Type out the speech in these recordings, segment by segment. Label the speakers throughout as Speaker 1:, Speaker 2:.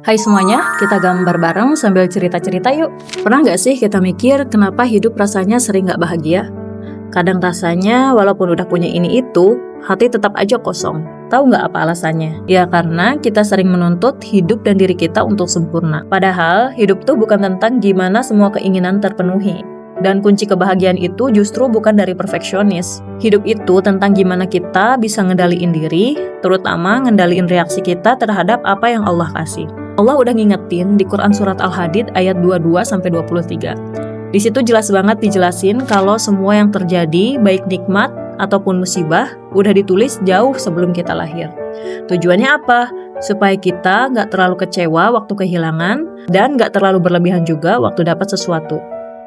Speaker 1: Hai semuanya, kita gambar bareng sambil cerita-cerita yuk. Pernah nggak sih kita mikir kenapa hidup rasanya sering nggak bahagia? Kadang rasanya walaupun udah punya ini itu, hati tetap aja kosong. Tahu nggak apa alasannya? Ya karena kita sering menuntut hidup dan diri kita untuk sempurna. Padahal hidup tuh bukan tentang gimana semua keinginan terpenuhi. Dan kunci kebahagiaan itu justru bukan dari perfeksionis. Hidup itu tentang gimana kita bisa ngendaliin diri, terutama ngendaliin reaksi kita terhadap apa yang Allah kasih. Allah udah ngingetin di Quran Surat Al-Hadid ayat 22-23. Di situ jelas banget dijelasin kalau semua yang terjadi, baik nikmat ataupun musibah, udah ditulis jauh sebelum kita lahir. Tujuannya apa? Supaya kita nggak terlalu kecewa waktu kehilangan, dan nggak terlalu berlebihan juga waktu dapat sesuatu.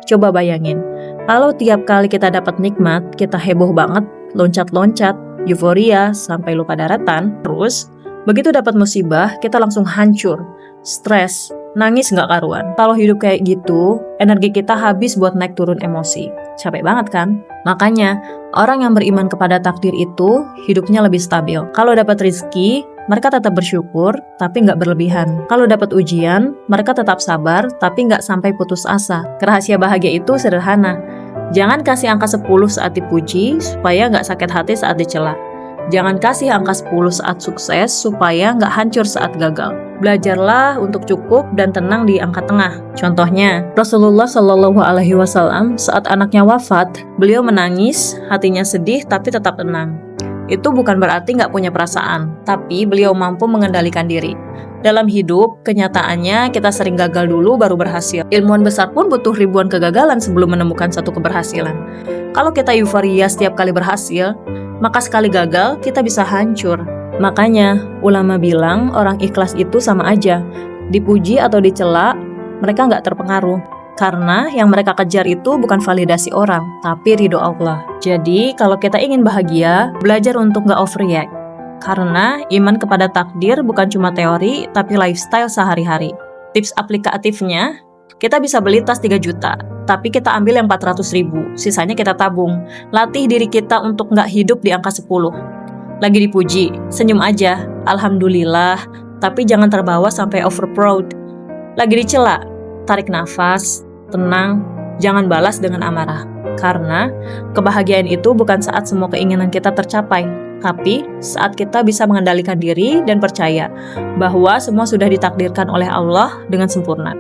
Speaker 1: Coba bayangin, kalau tiap kali kita dapat nikmat, kita heboh banget, loncat-loncat, euforia, sampai lupa daratan. Terus, begitu dapat musibah, kita langsung hancur, stres, nangis nggak karuan. Kalau hidup kayak gitu, energi kita habis buat naik turun emosi. Capek banget kan? Makanya, orang yang beriman kepada takdir itu, hidupnya lebih stabil. Kalau dapat rezeki, mereka tetap bersyukur, tapi nggak berlebihan. Kalau dapat ujian, mereka tetap sabar, tapi nggak sampai putus asa. Rahasia bahagia itu sederhana. Jangan kasih angka 10 saat dipuji, supaya nggak sakit hati saat dicela. Jangan kasih angka 10 saat sukses, supaya nggak hancur saat gagal. Belajarlah untuk cukup dan tenang di angka tengah. Contohnya, Rasulullah SAW saat anaknya wafat, beliau menangis, hatinya sedih, tapi tetap tenang. Itu bukan berarti nggak punya perasaan, tapi beliau mampu mengendalikan diri. Dalam hidup, kenyataannya kita sering gagal dulu baru berhasil. Ilmuwan besar pun butuh ribuan kegagalan sebelum menemukan satu keberhasilan. Kalau kita euforia setiap kali berhasil, maka sekali gagal kita bisa hancur. Makanya, ulama bilang orang ikhlas itu sama aja. Dipuji atau dicela, mereka nggak terpengaruh. Karena yang mereka kejar itu bukan validasi orang, tapi ridho Allah. Jadi, kalau kita ingin bahagia, belajar untuk nggak overreact. Karena iman kepada takdir bukan cuma teori, tapi lifestyle sehari-hari. Tips aplikatifnya, kita bisa beli tas 3 juta, tapi kita ambil yang 400 ribu, sisanya kita tabung. Latih diri kita untuk nggak hidup di angka 10. Lagi dipuji, senyum aja, alhamdulillah, tapi jangan terbawa sampai over proud. Lagi dicela, tarik nafas, tenang, jangan balas dengan amarah. Karena kebahagiaan itu bukan saat semua keinginan kita tercapai, tapi saat kita bisa mengendalikan diri dan percaya bahwa semua sudah ditakdirkan oleh Allah dengan sempurna.